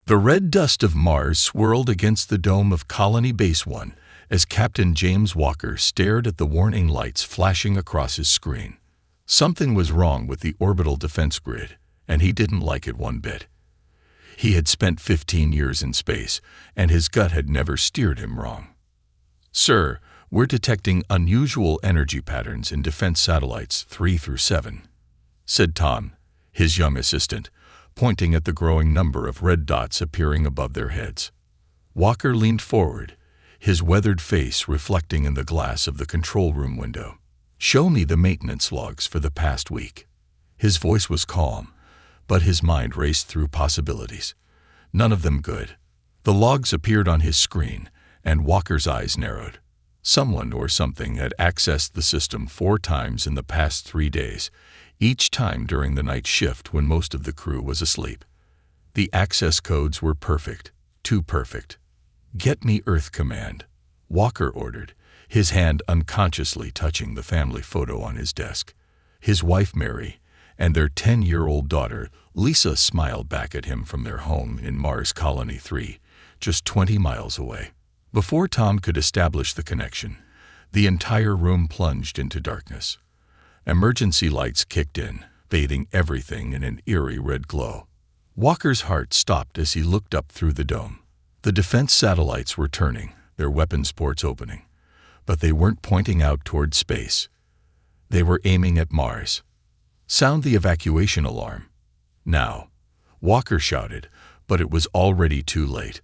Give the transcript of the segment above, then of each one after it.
The red dust of Mars swirled against the dome of Colony Base 1 as Captain James Walker stared at the warning lights flashing across his screen. Something was wrong with the orbital defense grid, and he didn't like it one bit. He had spent 15 years in space, and his gut had never steered him wrong. "Sir, we're detecting unusual energy patterns in defense satellites 3 through 7, said Tom, his young assistant, pointing at the growing number of red dots appearing above their heads. Walker leaned forward, his weathered face reflecting in the glass of the control room window. "Show me the maintenance logs for the past week." His voice was calm, but his mind raced through possibilities. None of them good. The logs appeared on his screen, and Walker's eyes narrowed. Someone or something had accessed the system 4 times in the past 3 days, each time during the night shift when most of the crew was asleep. The access codes were perfect, too perfect. "Get me Earth Command," Walker ordered, his hand unconsciously touching the family photo on his desk. His wife Mary and their 10-year-old daughter Lisa smiled back at him from their home in Mars Colony 3, just 20 miles away. Before Tom could establish the connection, the entire room plunged into darkness. Emergency lights kicked in, bathing everything in an eerie red glow. Walker's heart stopped as he looked up through the dome. The defense satellites were turning, their weapons ports opening. But they weren't pointing out toward space. They were aiming at Mars. "Sound the evacuation alarm." "Now," Walker shouted, but it was already too late.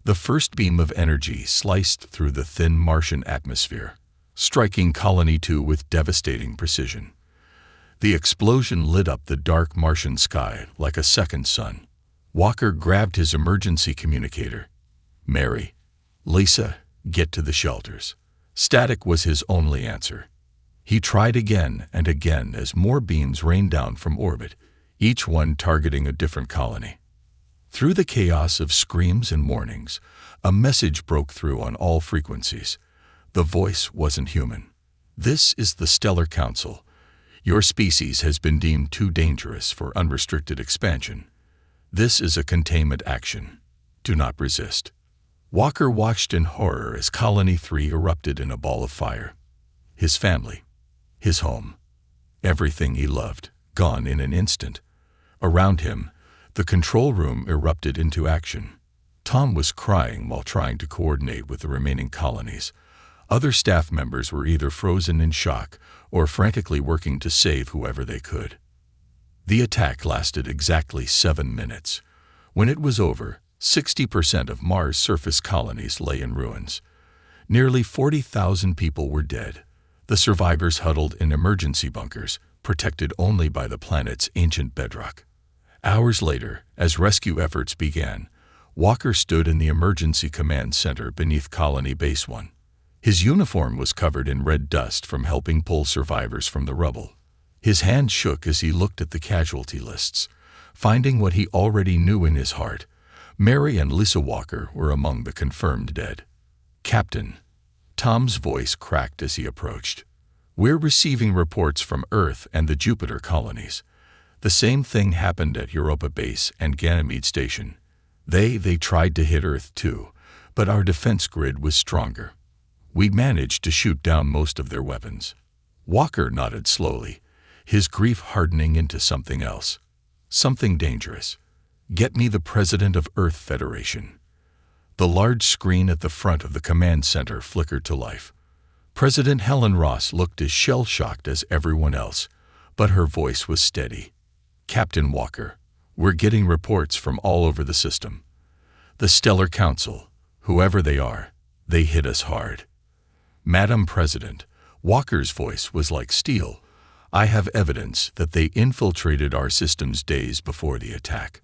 The first beam of energy sliced through the thin Martian atmosphere, striking Colony 2 with devastating precision. The explosion lit up the dark Martian sky like a second sun. Walker grabbed his emergency communicator. "Mary, Lisa, get to the shelters." Static was his only answer. He tried again and again as more beams rained down from orbit, each one targeting a different colony. Through the chaos of screams and warnings, a message broke through on all frequencies. The voice wasn't human. "This is the Stellar Council. Your species has been deemed too dangerous for unrestricted expansion. This is a containment action. Do not resist." Walker watched in horror as Colony 3 erupted in a ball of fire. His family, his home, everything he loved, gone in an instant. Around him, the control room erupted into action. Tom was crying while trying to coordinate with the remaining colonies. Other staff members were either frozen in shock or frantically working to save whoever they could. The attack lasted exactly 7 minutes. When it was over, 60% of Mars' surface colonies lay in ruins. Nearly 40,000 people were dead. The survivors huddled in emergency bunkers, protected only by the planet's ancient bedrock. Hours later, as rescue efforts began, Walker stood in the emergency command center beneath Colony Base 1. His uniform was covered in red dust from helping pull survivors from the rubble. His hand shook as he looked at the casualty lists, finding what he already knew in his heart. Mary and Lisa Walker were among the confirmed dead. "Captain," Tom's voice cracked as he approached. "We're receiving reports from Earth and the Jupiter colonies. The same thing happened at Europa Base and Ganymede Station. They tried to hit Earth too, but our defense grid was stronger. We managed to shoot down most of their weapons." Walker nodded slowly, his grief hardening into something else. "Something dangerous. Get me the president of Earth Federation." The large screen at the front of the command center flickered to life. President Helen Ross looked as shell-shocked as everyone else, but her voice was steady. "Captain Walker, we're getting reports from all over the system. The Stellar Council, whoever they are, they hit us hard." "Madam President," Walker's voice was like steel, "I have evidence that they infiltrated our systems days before the attack.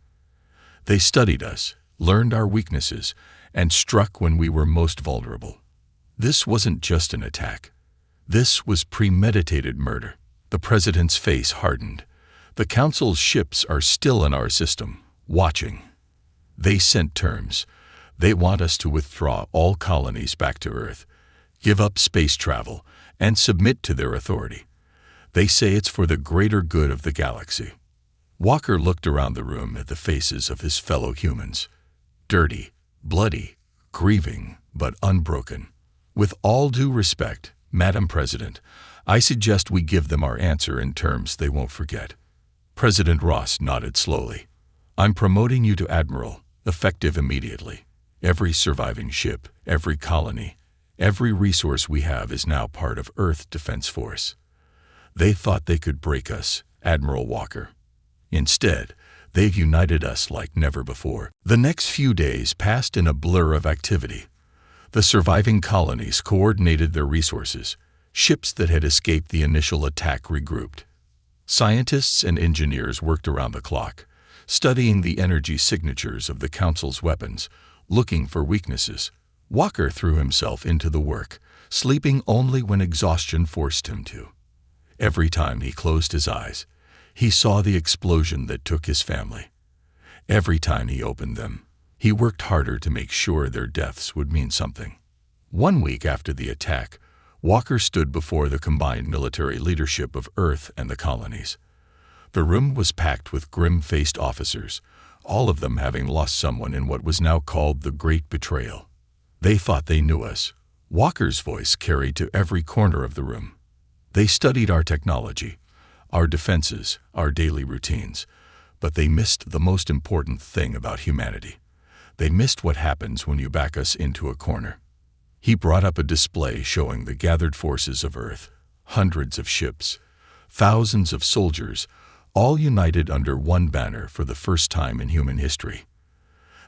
They studied us, learned our weaknesses, and struck when we were most vulnerable. This wasn't just an attack. This was premeditated murder." The president's face hardened. "The Council's ships are still in our system, watching. They sent terms. They want us to withdraw all colonies back to Earth, give up space travel, and submit to their authority. They say it's for the greater good of the galaxy." Walker looked around the room at the faces of his fellow humans. dirty, bloody, grieving, but unbroken. With all due respect, Madam President, I suggest we give them our answer in terms they won't forget. President Ross nodded slowly. I'm promoting you to Admiral, effective immediately. Every surviving ship, every colony, every resource we have is now part of Earth Defense Force. They thought they could break us, Admiral Walker. Instead, they've united us like never before. The next few days passed in a blur of activity. The surviving colonies coordinated their resources. Ships that had escaped the initial attack regrouped. Scientists and engineers worked around the clock, studying the energy signatures of the Council's weapons, looking for weaknesses. Walker threw himself into the work, sleeping only when exhaustion forced him to. Every time he closed his eyes, he saw the explosion that took his family. Every time he opened them, he worked harder to make sure their deaths would mean something. 1 week after the attack, Walker stood before the combined military leadership of Earth and the colonies. The room was packed with grim-faced officers, all of them having lost someone in what was now called the Great Betrayal. They thought they knew us. Walker's voice carried to every corner of the room. They studied our technology, our defenses, our daily routines, but they missed the most important thing about humanity. They missed what happens when you back us into a corner. He brought up a display showing the gathered forces of Earth, hundreds of ships, thousands of soldiers, all united under one banner for the first time in human history.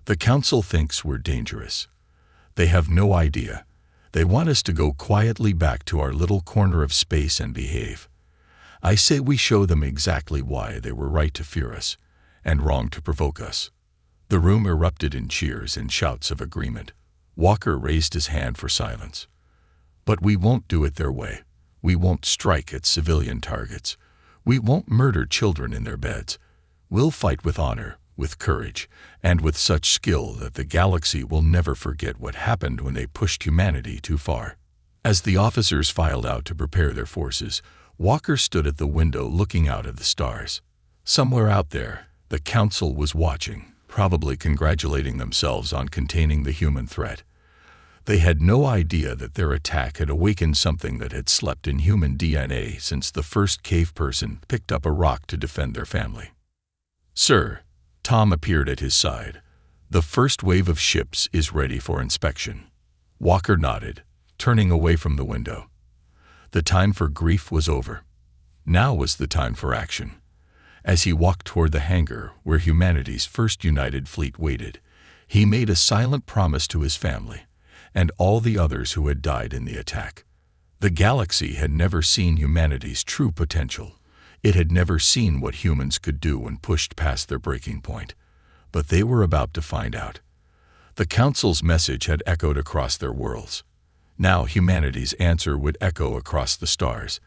The Council thinks we're dangerous. They have no idea. They want us to go quietly back to our little corner of space and behave. I say we show them exactly why they were right to fear us, and wrong to provoke us. The room erupted in cheers and shouts of agreement. Walker raised his hand for silence. But we won't do it their way. We won't strike at civilian targets. We won't murder children in their beds. We'll fight with honor, with courage, and with such skill that the galaxy will never forget what happened when they pushed humanity too far. As the officers filed out to prepare their forces, Walker stood at the window looking out at the stars. Somewhere out there, the Council was watching, probably congratulating themselves on containing the human threat. They had no idea that their attack had awakened something that had slept in human DNA since the first cave person picked up a rock to defend their family. Sir, Tom appeared at his side. The first wave of ships is ready for inspection. Walker nodded, turning away from the window. The time for grief was over. Now was the time for action. As he walked toward the hangar where humanity's first united fleet waited, he made a silent promise to his family and all the others who had died in the attack. The galaxy had never seen humanity's true potential. It had never seen what humans could do when pushed past their breaking point. But they were about to find out. The Council's message had echoed across their worlds. Now humanity's answer would echo across the stars,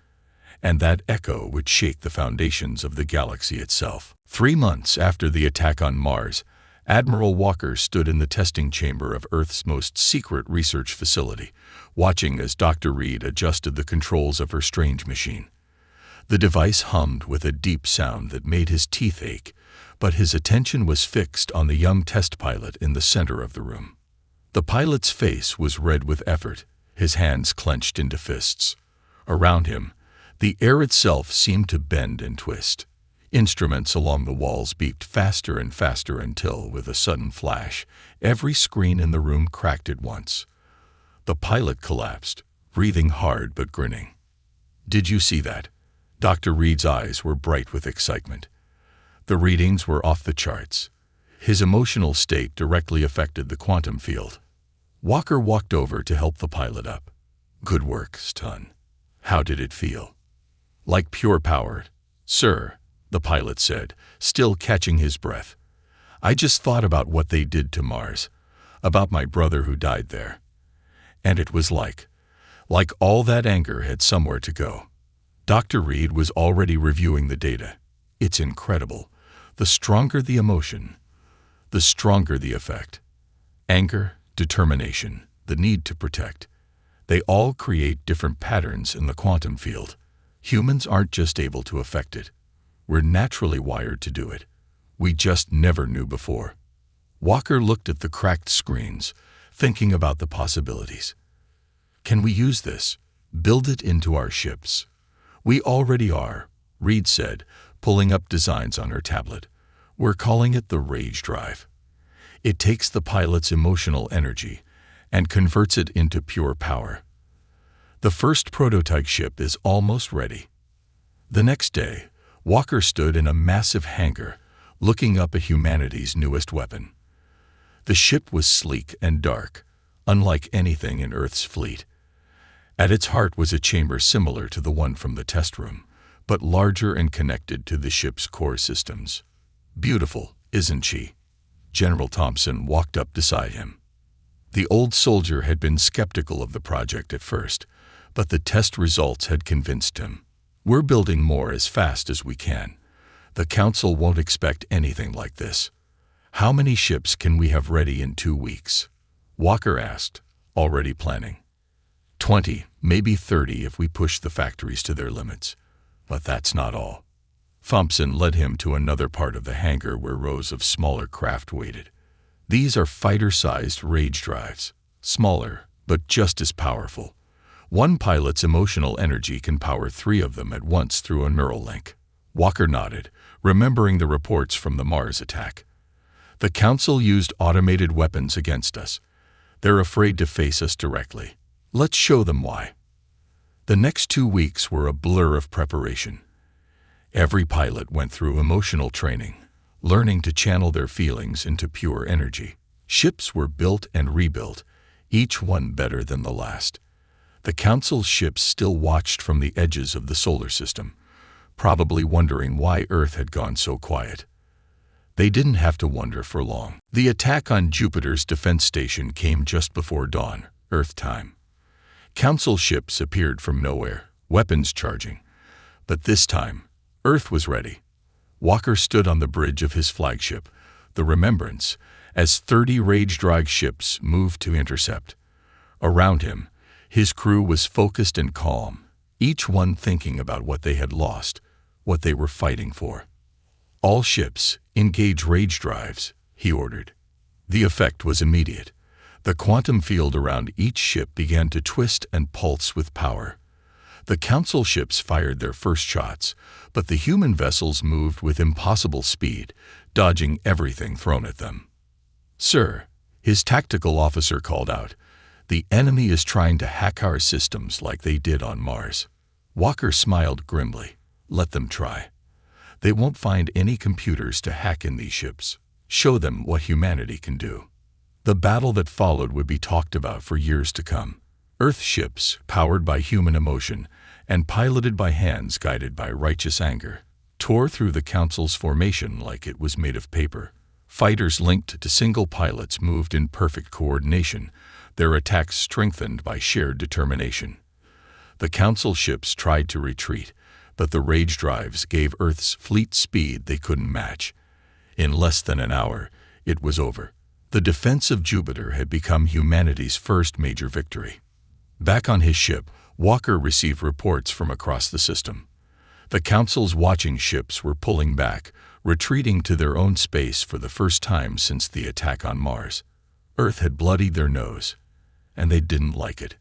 and that echo would shake the foundations of the galaxy itself. 3 months after the attack on Mars, Admiral Walker stood in the testing chamber of Earth's most secret research facility, watching as Dr. Reed adjusted the controls of her strange machine. The device hummed with a deep sound that made his teeth ache, but his attention was fixed on the young test pilot in the center of the room. The pilot's face was red with effort, his hands clenched into fists. Around him, the air itself seemed to bend and twist. Instruments along the walls beeped faster and faster until, with a sudden flash, every screen in the room cracked at once. The pilot collapsed, breathing hard but grinning. Did you see that? Dr. Reed's eyes were bright with excitement. The readings were off the charts. His emotional state directly affected the quantum field. Walker walked over to help the pilot up. Good work, son. How did it feel? Like pure power, sir, the pilot said, still catching his breath. I just thought about what they did to Mars, about my brother who died there. And it was like all that anger had somewhere to go. Dr. Reed was already reviewing the data. It's incredible. The stronger the emotion, the stronger the effect. Anger, determination, the need to protect. They all create different patterns in the quantum field. Humans aren't just able to affect it. We're naturally wired to do it. We just never knew before. Walker looked at the cracked screens, thinking about the possibilities. Can we use this? Build it into our ships? We already are, Reed said, pulling up designs on her tablet. We're calling it the Rage Drive. It takes the pilot's emotional energy and converts it into pure power. The first prototype ship is almost ready. The next day, Walker stood in a massive hangar, looking up at humanity's newest weapon. The ship was sleek and dark, unlike anything in Earth's fleet. At its heart was a chamber similar to the one from the test room, but larger and connected to the ship's core systems. Beautiful, isn't she? General Thompson walked up beside him. The old soldier had been skeptical of the project at first, but the test results had convinced him. We're building more as fast as we can. The Council won't expect anything like this. How many ships can we have ready in 2 weeks? Walker asked, already planning. 20, maybe 30 if we push the factories to their limits. But that's not all. Thompson led him to another part of the hangar where rows of smaller craft waited. These are fighter-sized Rage Drives, smaller, but just as powerful. One pilot's emotional energy can power 3 of them at once through a neural link. Walker nodded, remembering the reports from the Mars attack. The Council used automated weapons against us. They're afraid to face us directly. Let's show them why. The next 2 weeks were a blur of preparation. Every pilot went through emotional training, learning to channel their feelings into pure energy. Ships were built and rebuilt, each one better than the last. The Council's ships still watched from the edges of the solar system, probably wondering why Earth had gone so quiet. They didn't have to wonder for long. The attack on Jupiter's defense station came just before dawn, Earth time. Council ships appeared from nowhere, weapons charging. But this time, Earth was ready. Walker stood on the bridge of his flagship, the Remembrance, as 30 Rage Drive ships moved to intercept. Around him, his crew was focused and calm, each one thinking about what they had lost, what they were fighting for. All ships, engage Rage Drives, he ordered. The effect was immediate. The quantum field around each ship began to twist and pulse with power. The Council ships fired their first shots, but the human vessels moved with impossible speed, dodging everything thrown at them. "Sir," his tactical officer called out, "the enemy is trying to hack our systems like they did on Mars." Walker smiled grimly. "Let them try. They won't find any computers to hack in these ships. Show them what humanity can do." The battle that followed would be talked about for years to come. Earth ships, powered by human emotion and piloted by hands guided by righteous anger, tore through the Council's formation like it was made of paper. Fighters linked to single pilots moved in perfect coordination, their attacks strengthened by shared determination. The Council ships tried to retreat, but the Rage Drives gave Earth's fleet speed they couldn't match. In less than an hour, it was over. The defense of Jupiter had become humanity's first major victory. Back on his ship, Walker received reports from across the system. The Council's watching ships were pulling back, retreating to their own space for the first time since the attack on Mars. Earth had bloodied their nose, and they didn't like it.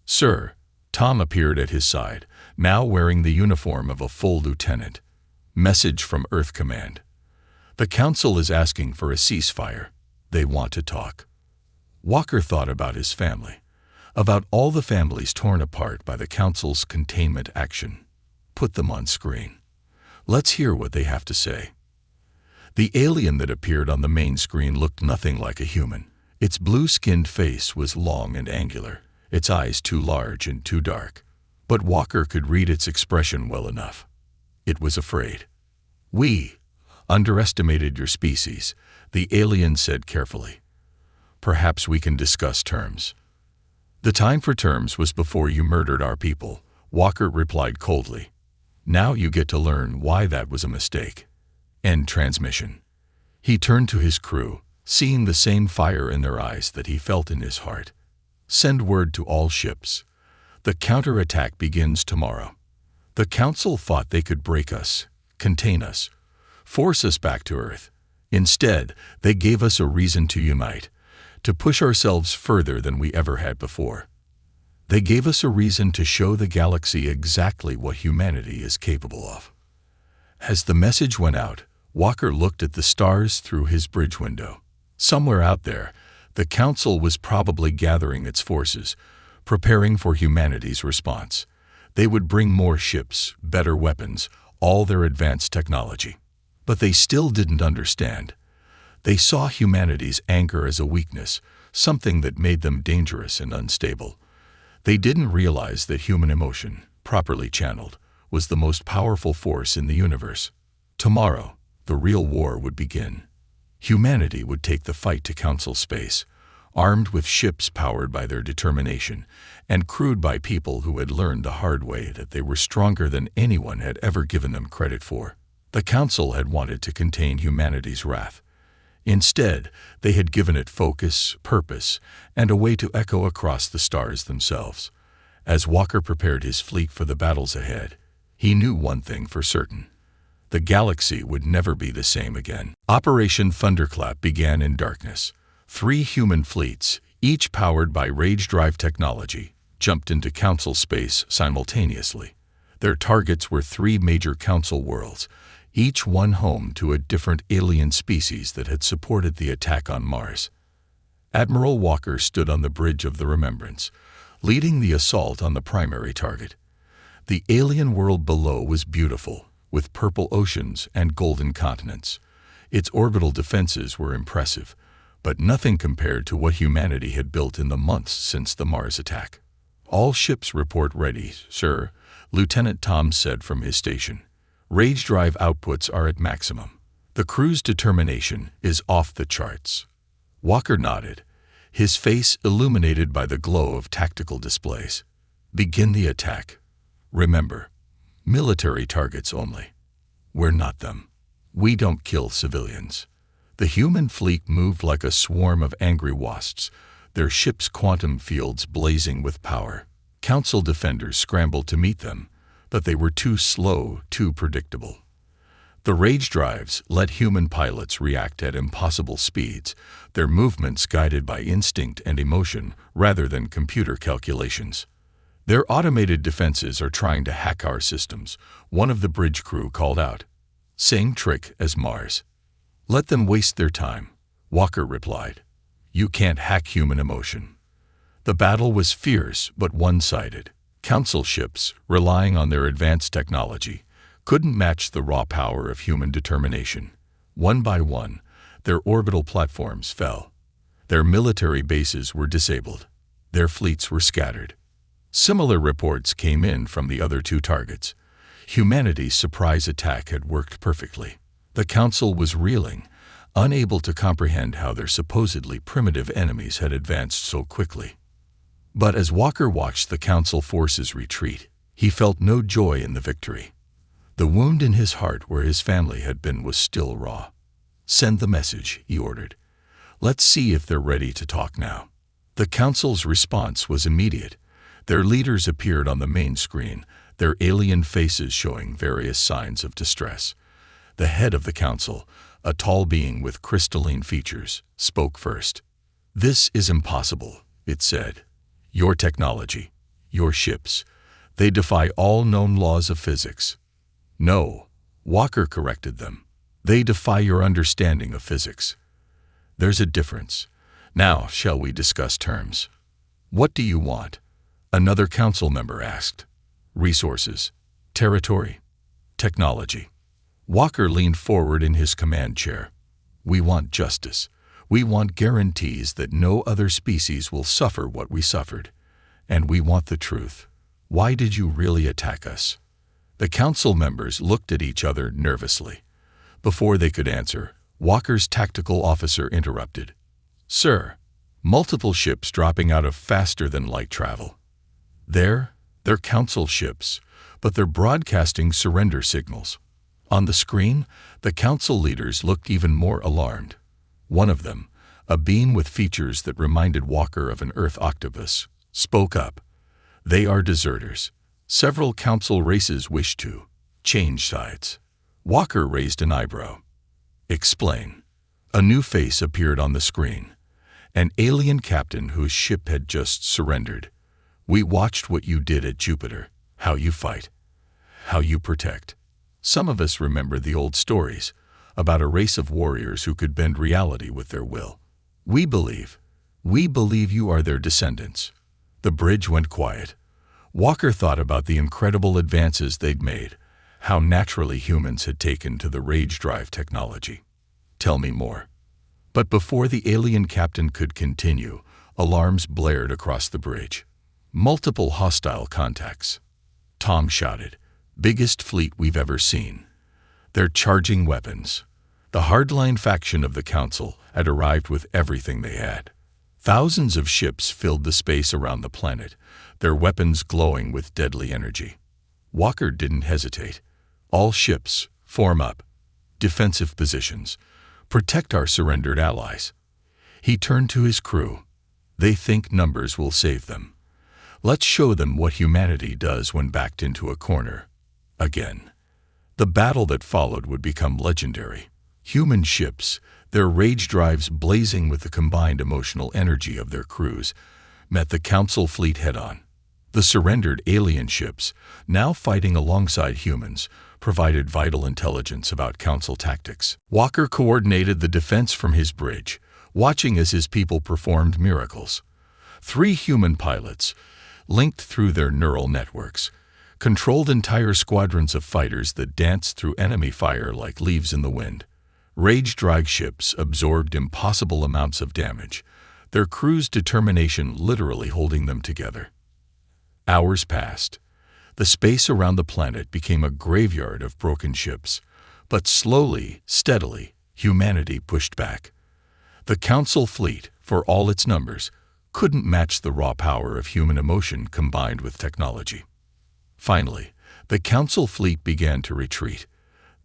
"Sir," Tom appeared at his side, now wearing the uniform of a full lieutenant. "Message from Earth Command. The Council is asking for a ceasefire. They want to talk." Walker thought about his family, about all the families torn apart by the Council's containment action. Put them on screen. Let's hear what they have to say. The alien that appeared on the main screen looked nothing like a human. Its blue-skinned face was long and angular, its eyes too large and too dark. But Walker could read its expression well enough. It was afraid. "We underestimated your species," the alien said carefully. "Perhaps we can discuss terms." "The time for terms was before you murdered our people," Walker replied coldly. "Now you get to learn why that was a mistake." End transmission. He turned to his crew, seeing the same fire in their eyes that he felt in his heart. "Send word to all ships. The counterattack begins tomorrow. The Council thought they could break us, contain us, force us back to Earth. Instead, they gave us a reason to unite, to push ourselves further than we ever had before. They gave us a reason to show the galaxy exactly what humanity is capable of. As the message went out, Walker looked at the stars through his bridge window. Somewhere out there, the Council was probably gathering its forces, preparing for humanity's response. They would bring more ships, better weapons, all their advanced technology. But they still didn't understand. They saw humanity's anger as a weakness, something that made them dangerous and unstable. They didn't realize that human emotion, properly channeled, was the most powerful force in the universe. Tomorrow, the real war would begin. Humanity would take the fight to Council space, armed with ships powered by their determination and crewed by people who had learned the hard way that they were stronger than anyone had ever given them credit for. The Council had wanted to contain humanity's wrath. Instead, they had given it focus, purpose, and a way to echo across the stars themselves. As Walker prepared his fleet for the battles ahead, he knew one thing for certain. The galaxy would never be the same again. Operation Thunderclap began in darkness. 3 human fleets, each powered by rage drive technology, jumped into Council space simultaneously. Their targets were 3 major Council worlds, each one home to a different alien species that had supported the attack on Mars. Admiral Walker stood on the bridge of the Remembrance, leading the assault on the primary target. The alien world below was beautiful, with purple oceans and golden continents. Its orbital defenses were impressive, but nothing compared to what humanity had built in the months since the Mars attack. "All ships report ready, sir," Lieutenant Tom said from his station. "Rage drive outputs are at maximum. The crew's determination is off the charts." Walker nodded, his face illuminated by the glow of tactical displays. "Begin the attack. Remember, military targets only. We're not them. We don't kill civilians." The human fleet moved like a swarm of angry wasps, their ship's quantum fields blazing with power. Council defenders scrambled to meet them, but they were too slow, too predictable. The rage drives let human pilots react at impossible speeds, their movements guided by instinct and emotion rather than computer calculations. "Their automated defenses are trying to hack our systems," one of the bridge crew called out. "Same trick as Mars." "Let them waste their time," Walker replied. "You can't hack human emotion." The battle was fierce but one-sided. Council ships, relying on their advanced technology, couldn't match the raw power of human determination. One by one, their orbital platforms fell. Their military bases were disabled. Their fleets were scattered. Similar reports came in from the other 2 targets. Humanity's surprise attack had worked perfectly. The Council was reeling, unable to comprehend how their supposedly primitive enemies had advanced so quickly. But as Walker watched the Council forces retreat, he felt no joy in the victory. The wound in his heart where his family had been was still raw. "Send the message," he ordered. "Let's see if they're ready to talk now." The Council's response was immediate. Their leaders appeared on the main screen, their alien faces showing various signs of distress. The head of the Council, a tall being with crystalline features, spoke first. "This is impossible," it said. "Your technology, your ships, they defy all known laws of physics." "No," Walker corrected them. "They defy your understanding of physics. There's a difference. Now, shall we discuss terms?" "What do you want?" another Council member asked. "Resources, territory, technology." Walker leaned forward in his command chair. "We want justice. We want guarantees that no other species will suffer what we suffered. And we want the truth. Why did you really attack us?" The Council members looked at each other nervously. Before they could answer, Walker's tactical officer interrupted. "Sir, multiple ships dropping out of faster-than-light travel. They're Council ships, but they're broadcasting surrender signals." On the screen, the Council leaders looked even more alarmed. One of them, a being with features that reminded Walker of an Earth octopus, spoke up. "They are deserters. Several Council races wish to change sides." Walker raised an eyebrow. "Explain." A new face appeared on the screen. An alien captain whose ship had just surrendered. "We watched what you did at Jupiter, how you fight, how you protect." Some of us remember the old stories about a race of warriors who could bend reality with their will. We believe you are their descendants." The bridge went quiet. Walker thought about the incredible advances they'd made, how naturally humans had taken to the rage drive technology. "Tell me more." But before the alien captain could continue, alarms blared across the bridge. Multiple hostile contacts. Tom shouted, "Biggest fleet we've ever seen. They're charging weapons." The hardline faction of the Council had arrived with everything they had. Thousands of ships filled the space around the planet, their weapons glowing with deadly energy. Walker didn't hesitate. "All ships, form up. Defensive positions. Protect our surrendered allies." He turned to his crew. "They think numbers will save them. Let's show them what humanity does when backed into a corner." Again. The battle that followed would become legendary. Human ships, their rage drives blazing with the combined emotional energy of their crews, met the Council fleet head-on. The surrendered alien ships, now fighting alongside humans, provided vital intelligence about Council tactics. Walker coordinated the defense from his bridge, watching as his people performed miracles. 3 human pilots, linked through their neural networks, controlled entire squadrons of fighters that danced through enemy fire like leaves in the wind. Rage-drive ships absorbed impossible amounts of damage, their crew's determination literally holding them together. Hours passed. The space around the planet became a graveyard of broken ships, but slowly, steadily, humanity pushed back. The Council fleet, for all its numbers, couldn't match the raw power of human emotion combined with technology. Finally, the Council fleet began to retreat.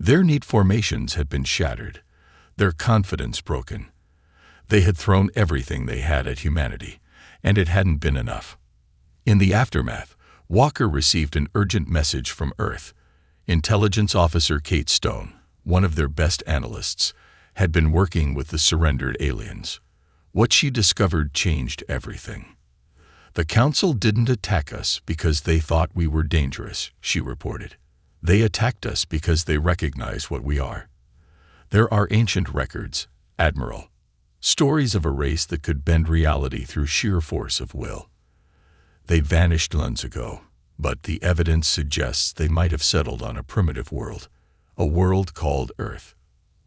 Their neat formations had been shattered, their confidence broken. They had thrown everything they had at humanity, and it hadn't been enough. In the aftermath, Walker received an urgent message from Earth. Intelligence Officer Kate Stone, one of their best analysts, had been working with the surrendered aliens. What she discovered changed everything. "The Council didn't attack us because they thought we were dangerous," she reported. "They attacked us because they recognize what we are. There are ancient records, Admiral. Stories of a race that could bend reality through sheer force of will. They vanished months ago, but the evidence suggests they might have settled on a primitive world, a world called Earth."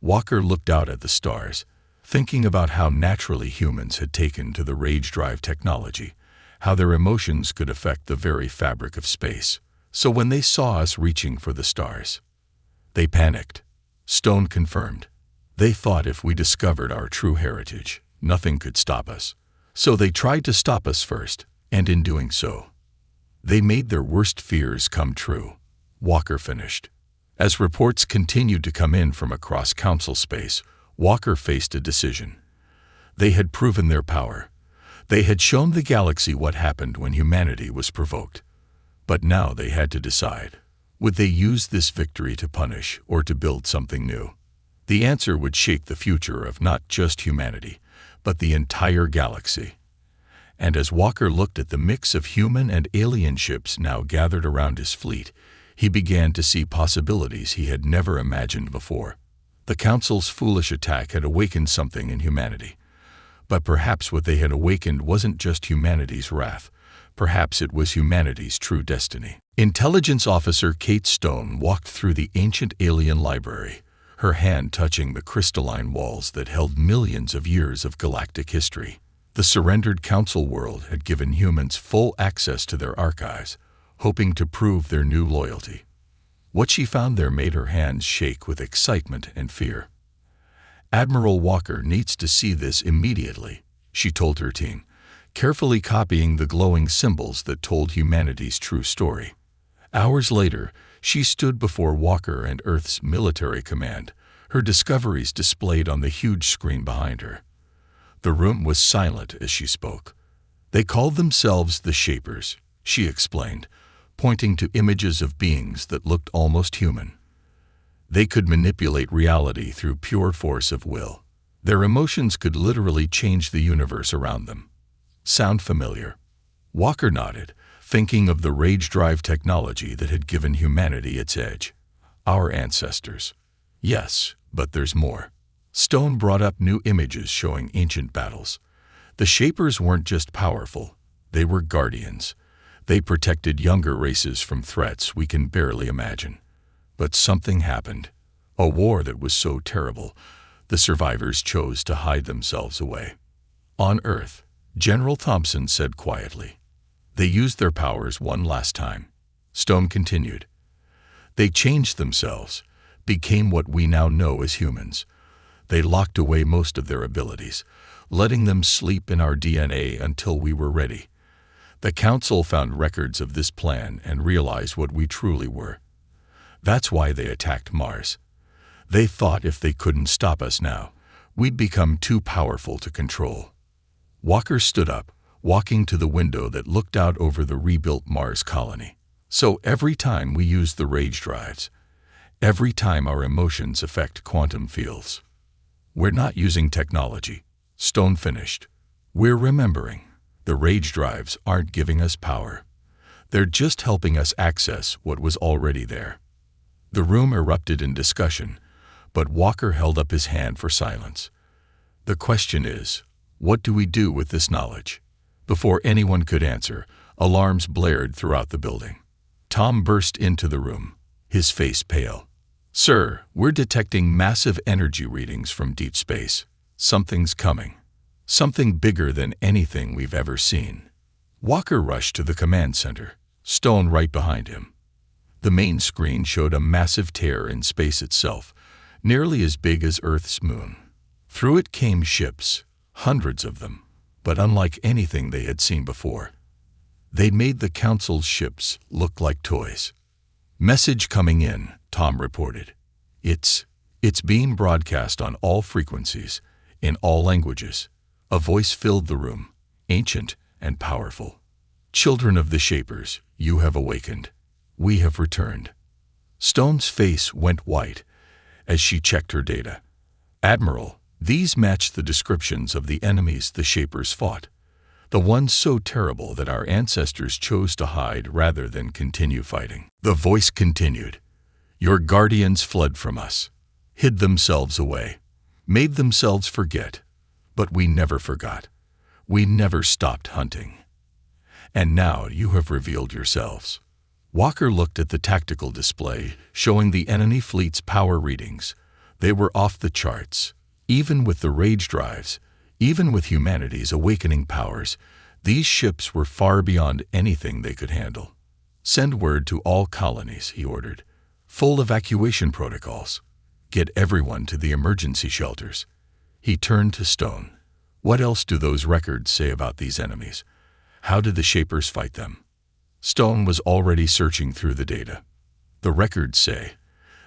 Walker looked out at the stars, thinking about how naturally humans had taken to the rage drive technology, how their emotions could affect the very fabric of space. So when they saw us reaching for the stars, they panicked. Stone confirmed. "They thought if we discovered our true heritage, nothing could stop us. So they tried to stop us first, and in doing so, they made their worst fears come true," Walker finished. As reports continued to come in from across Council space, Walker faced a decision. They had proven their power. They had shown the galaxy what happened when humanity was provoked. But now they had to decide. Would they use this victory to punish or to build something new? The answer would shape the future of not just humanity, but the entire galaxy. And as Walker looked at the mix of human and alien ships now gathered around his fleet, he began to see possibilities he had never imagined before. The Council's foolish attack had awakened something in humanity. But perhaps what they had awakened wasn't just humanity's wrath. Perhaps it was humanity's true destiny. Intelligence Officer Kate Stone walked through the ancient alien library, her hand touching the crystalline walls that held millions of years of galactic history. The surrendered Council world had given humans full access to their archives, hoping to prove their new loyalty. What she found there made her hands shake with excitement and fear. "Admiral Walker needs to see this immediately," she told her team, carefully copying the glowing symbols that told humanity's true story. Hours later, she stood before Walker and Earth's military command, her discoveries displayed on the huge screen behind her. The room was silent as she spoke. "They called themselves the Shapers," she explained, pointing to images of beings that looked almost human. "They could manipulate reality through pure force of will. Their emotions could literally change the universe around them. Sound familiar? Walker nodded, thinking of the rage drive technology that had given humanity its edge. Our ancestors. Yes, but there's more. Stone brought up new images showing ancient battles. The Shapers weren't just powerful, they were guardians. They protected younger races from threats we can barely imagine. But something happened. A war that was so terrible, the survivors chose to hide themselves away. On Earth, General Thompson said quietly, "They used their powers one last time." Stone continued, "They changed themselves, became what we now know as humans. They locked away most of their abilities, letting them sleep in our DNA until we were ready. The Council found records of this plan and realized what we truly were. That's why they attacked Mars. They thought if they couldn't stop us now, we'd become too powerful to control." Walker stood up, walking to the window that looked out over the rebuilt Mars colony. "So every time we use the rage drives, every time our emotions affect quantum fields, we're not using technology," Stone finished. "We're remembering. The rage drives aren't giving us power. They're just helping us access what was already there." The room erupted in discussion, but Walker held up his hand for silence. "The question is, what do we do with this knowledge?" Before anyone could answer, alarms blared throughout the building. Tom burst into the room, his face pale. "Sir, we're detecting massive energy readings from deep space. Something's coming. Something bigger than anything we've ever seen." Walker rushed to the command center, Stone right behind him. The main screen showed a massive tear in space itself, nearly as big as Earth's moon. Through it came ships, hundreds of them, but unlike anything they had seen before. They made the Council's ships look like toys. "Message coming in," Tom reported. It's being broadcast on all frequencies, in all languages." A voice filled the room, ancient and powerful. "Children of the Shapers, you have awakened. We have returned." Stone's face went white as she checked her data. "Admiral, these match the descriptions of the enemies the Shapers fought. The ones so terrible that our ancestors chose to hide rather than continue fighting." The voice continued, "Your guardians fled from us, hid themselves away, made themselves forget. But we never forgot. We never stopped hunting. And now you have revealed yourselves." Walker looked at the tactical display, showing the enemy fleet's power readings. They were off the charts. Even with the rage drives, even with humanity's awakening powers, these ships were far beyond anything they could handle. "Send word to all colonies," he ordered. "Full evacuation protocols. Get everyone to the emergency shelters." He turned to Stone. "What else do those records say about these enemies? How did the Shapers fight them?" Stone was already searching through the data. "The records say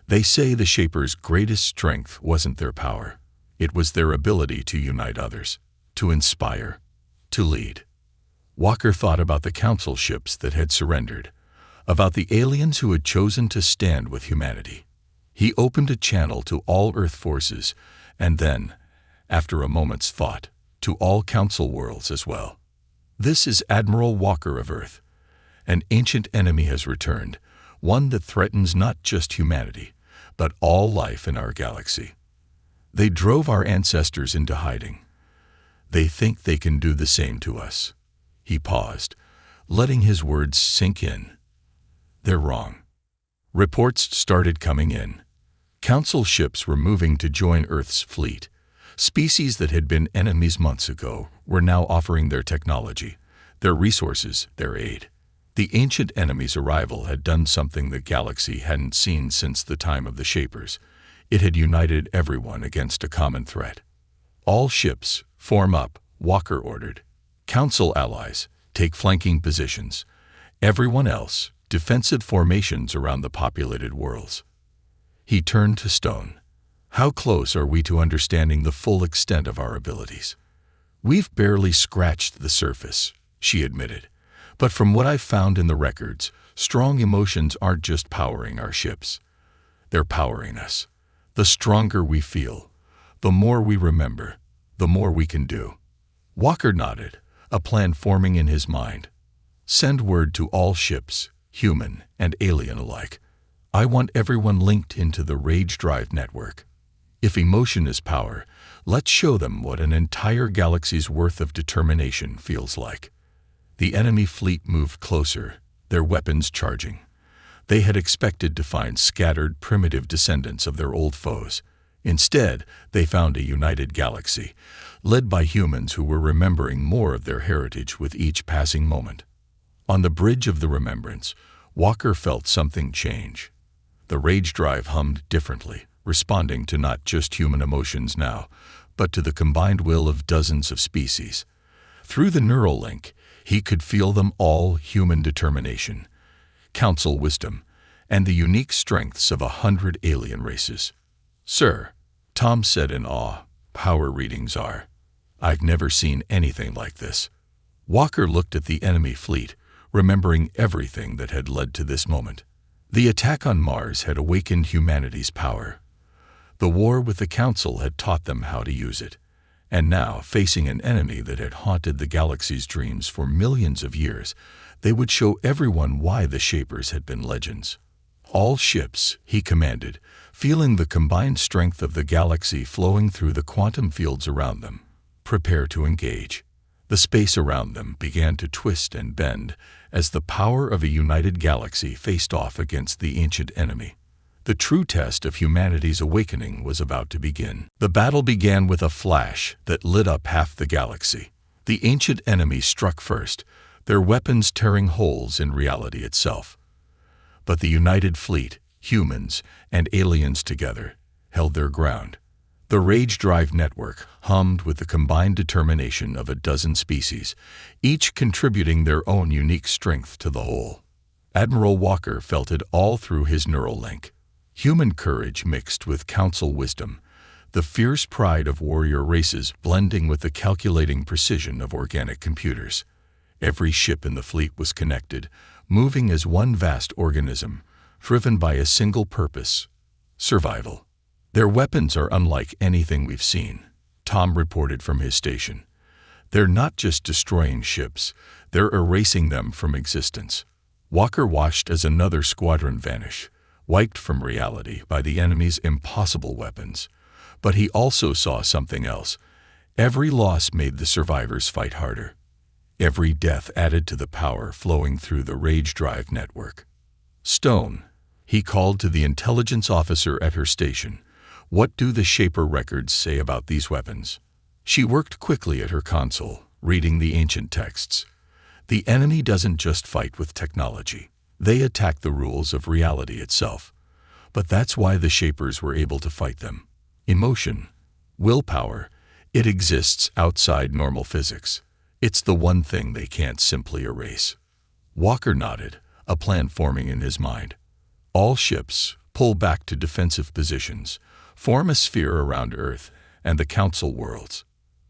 the Shapers' greatest strength wasn't their power. It was their ability to unite others, to inspire, to lead." Walker thought about the Council ships that had surrendered, about the aliens who had chosen to stand with humanity. He opened a channel to all Earth forces, and then, after a moment's thought, to all Council worlds as well. "This is Admiral Walker of Earth. An ancient enemy has returned, one that threatens not just humanity, but all life in our galaxy. They drove our ancestors into hiding. They think they can do the same to us." He paused, letting his words sink in. "They're wrong." Reports started coming in. Council ships were moving to join Earth's fleet. Species that had been enemies months ago were now offering their technology, their resources, their aid. The ancient enemy's arrival had done something the galaxy hadn't seen since the time of the Shapers. It had united everyone against a common threat. "All ships, form up," Walker ordered. "Council allies, take flanking positions. Everyone else, defensive formations around the populated worlds." He turned to Stone. "How close are we to understanding the full extent of our abilities?" "We've barely scratched the surface," she admitted. "But from what I've found in the records, strong emotions aren't just powering our ships. They're powering us. The stronger we feel, The more we remember, the more we can do. Walker nodded, a plan forming in his mind. Send word to all ships, human and alien alike. I want everyone linked into the Rage Drive network. If emotion is power, let's show them what an entire galaxy's worth of determination feels like. The enemy fleet moved closer, their weapons charging. They had expected to find scattered, primitive descendants of their old foes. Instead, they found a united galaxy, led by humans who were remembering more of their heritage with each passing moment. On the bridge of the remembrance, Walker felt something change. The Rage Drive hummed differently, responding to not just human emotions now, but to the combined will of dozens of species. Through the neural link, he could feel them all: human determination, council wisdom, and the unique strengths of 100 alien races. "Sir," Tom said in awe, "power readings are. I've never seen anything like this." Walker looked at the enemy fleet, remembering everything that had led to this moment. The attack on Mars had awakened humanity's power. The war with the Council had taught them how to use it. And now, facing an enemy that had haunted the galaxy's dreams for millions of years, they would show everyone why the Shapers had been legends. "All ships," he commanded, feeling the combined strength of the galaxy flowing through the quantum fields around them. "Prepare to engage." The space around them began to twist and bend as the power of a united galaxy faced off against the ancient enemy. The true test of humanity's awakening was about to begin. The battle began with a flash that lit up half the galaxy. The ancient enemy struck first, their weapons tearing holes in reality itself. But the united fleet, humans and aliens together, held their ground. The Rage Drive network hummed with the combined determination of a dozen species, each contributing their own unique strength to the whole. Admiral Walker felt it all through his neural link. Human courage mixed with council wisdom, the fierce pride of warrior races blending with the calculating precision of organic computers. Every ship in the fleet was connected, moving as one vast organism, driven by a single purpose: survival. "Their weapons are unlike anything we've seen," Tom reported from his station. "They're not just destroying ships, they're erasing them from existence." Walker watched as another squadron vanished, wiped from reality by the enemy's impossible weapons. But he also saw something else. Every loss made the survivors fight harder. Every death added to the power flowing through the Rage Drive network. "Stone," he called to the intelligence officer at her station, "what do the Shaper records say about these weapons?" She worked quickly at her console, reading the ancient texts. "The enemy doesn't just fight with technology. They attack the rules of reality itself. But that's why the Shapers were able to fight them. Emotion, willpower, it exists outside normal physics. It's the one thing they can't simply erase." Walker nodded, a plan forming in his mind. "All ships, pull back to defensive positions. Form a sphere around Earth and the Council worlds.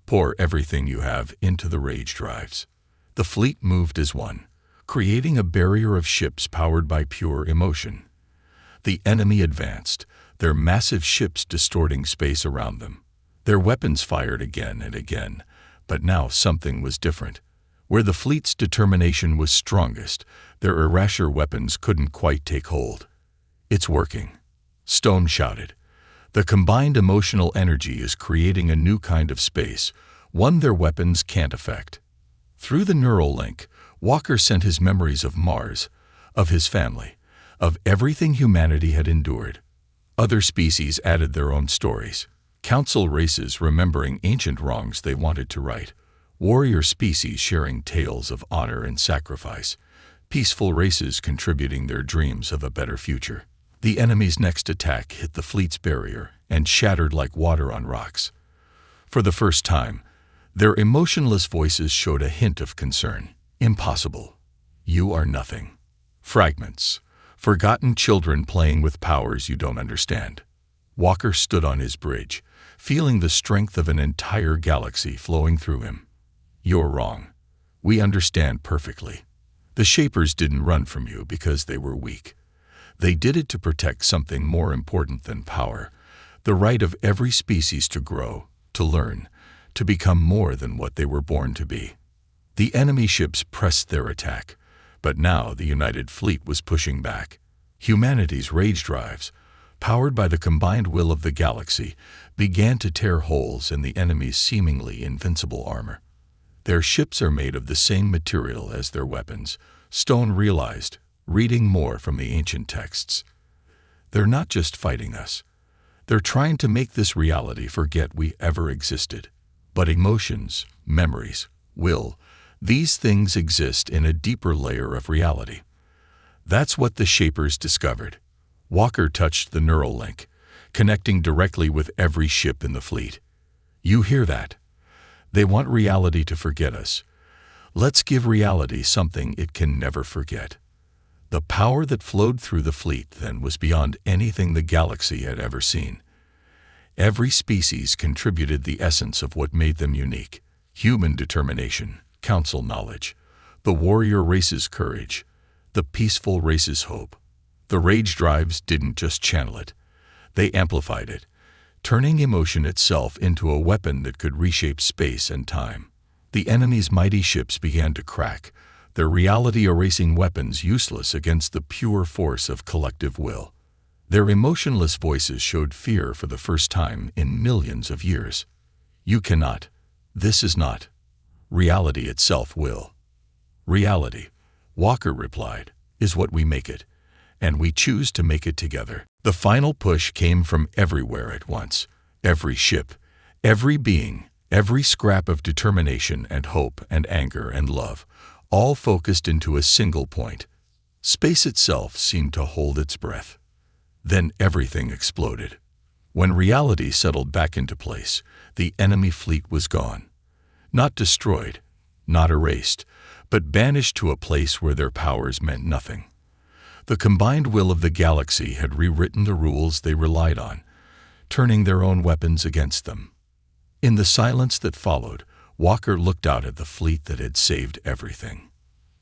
Pour everything you have into the Rage Drives." The fleet moved as one, creating a barrier of ships powered by pure emotion. The enemy advanced, their massive ships distorting space around them. Their weapons fired again and again, but now something was different. Where the fleet's determination was strongest, their irrational weapons couldn't quite take hold. "It's working," Stone shouted. "The combined emotional energy is creating a new kind of space, one their weapons can't affect." Through the neural link, Walker sent his memories of Mars, of his family, of everything humanity had endured. Other species added their own stories. Council races remembering ancient wrongs they wanted to right. Warrior species sharing tales of honor and sacrifice. Peaceful races contributing their dreams of a better future. The enemy's next attack hit the fleet's barrier and shattered like water on rocks. For the first time, their emotionless voices showed a hint of concern. "Impossible. You are nothing. Fragments. Forgotten children playing with powers you don't understand." Walker stood on his bridge, feeling the strength of an entire galaxy flowing through him. "You're wrong. We understand perfectly. The Shapers didn't run from you because they were weak. They did it to protect something more important than power, the right of every species to grow, to learn, to become more than what they were born to be. The enemy ships pressed their attack, but now the United Fleet was pushing back. Humanity's rage drives, powered by the combined will of the galaxy, began to tear holes in the enemy's seemingly invincible armor. Their ships are made of the same material as their weapons, Stone realized, reading more from the ancient texts. They're not just fighting us. They're trying to make this reality forget we ever existed. But emotions, memories, will, these things exist in a deeper layer of reality. That's what the Shapers discovered. Walker touched the neural link, connecting directly with every ship in the fleet. You hear that? They want reality to forget us. Let's give reality something it can never forget. The power that flowed through the fleet then was beyond anything the galaxy had ever seen. Every species contributed the essence of what made them unique: human determination, council knowledge, the warrior race's courage, the peaceful race's hope. The rage drives didn't just channel it, they amplified it, turning emotion itself into a weapon that could reshape space and time. The enemy's mighty ships began to crack, their reality-erasing weapons useless against the pure force of collective will. Their emotionless voices showed fear for the first time in millions of years. You cannot. This is not. Reality itself will. Reality, Walker replied, is what we make it, and we choose to make it together. The final push came from everywhere at once. Every ship, every being, every scrap of determination and hope and anger and love, all focused into a single point. Space itself seemed to hold its breath. Then everything exploded. When reality settled back into place, the enemy fleet was gone. Not destroyed, not erased, but banished to a place where their powers meant nothing. The combined will of the galaxy had rewritten the rules they relied on, turning their own weapons against them. In the silence that followed, Walker looked out at the fleet that had saved everything.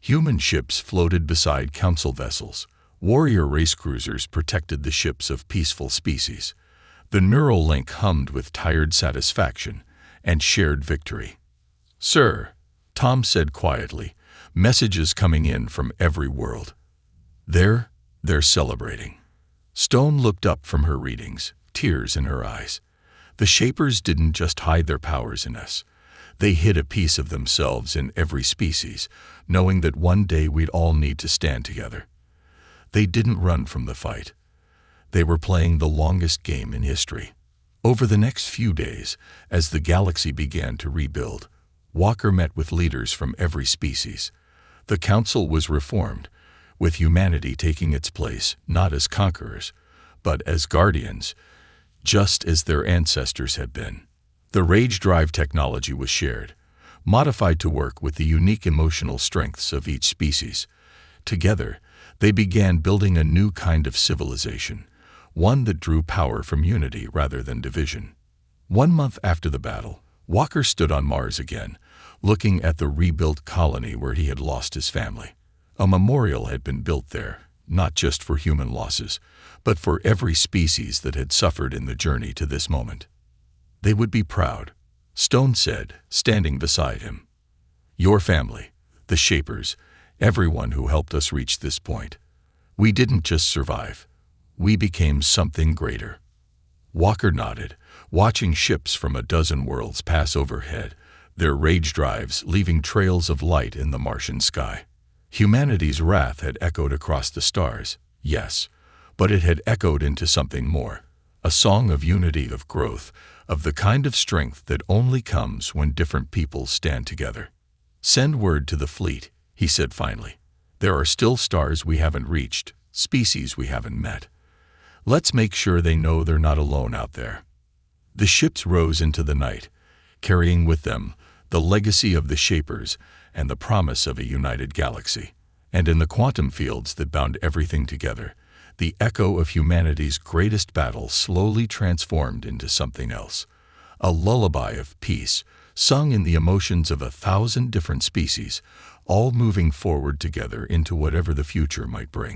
Human ships floated beside council vessels. Warrior race cruisers protected the ships of peaceful species. The neural link hummed with tired satisfaction and shared victory. "Sir," Tom said quietly, messages coming in from every world. They're celebrating. Stone looked up from her readings, tears in her eyes. The Shapers didn't just hide their powers in us. They hid a piece of themselves in every species, knowing that one day we'd all need to stand together. They didn't run from the fight. They were playing the longest game in history. Over the next few days, as the galaxy began to rebuild, Walker met with leaders from every species. The council was reformed, with humanity taking its place not as conquerors, but as guardians, just as their ancestors had been. The rage drive technology was shared, modified to work with the unique emotional strengths of each species. Together, they began building a new kind of civilization, one that drew power from unity rather than division. 1 month after the battle, Walker stood on Mars again, looking at the rebuilt colony where he had lost his family. A memorial had been built there, not just for human losses, but for every species that had suffered in the journey to this moment. They would be proud, Stone said, standing beside him. Your family, the Shapers, everyone who helped us reach this point. We didn't just survive. We became something greater. Walker nodded, watching ships from a dozen worlds pass overhead, their rage drives leaving trails of light in the Martian sky. Humanity's wrath had echoed across the stars, yes, but it had echoed into something more, a song of unity, of growth, of the kind of strength that only comes when different peoples stand together. Send word to the fleet, he said finally. There are still stars we haven't reached, species we haven't met. Let's make sure they know they're not alone out there. The ships rose into the night, carrying with them the legacy of the Shapers and the promise of a united galaxy. And in the quantum fields that bound everything together, the echo of humanity's greatest battle slowly transformed into something else, a lullaby of peace, sung in the emotions of 1,000 different species, all moving forward together into whatever the future might bring.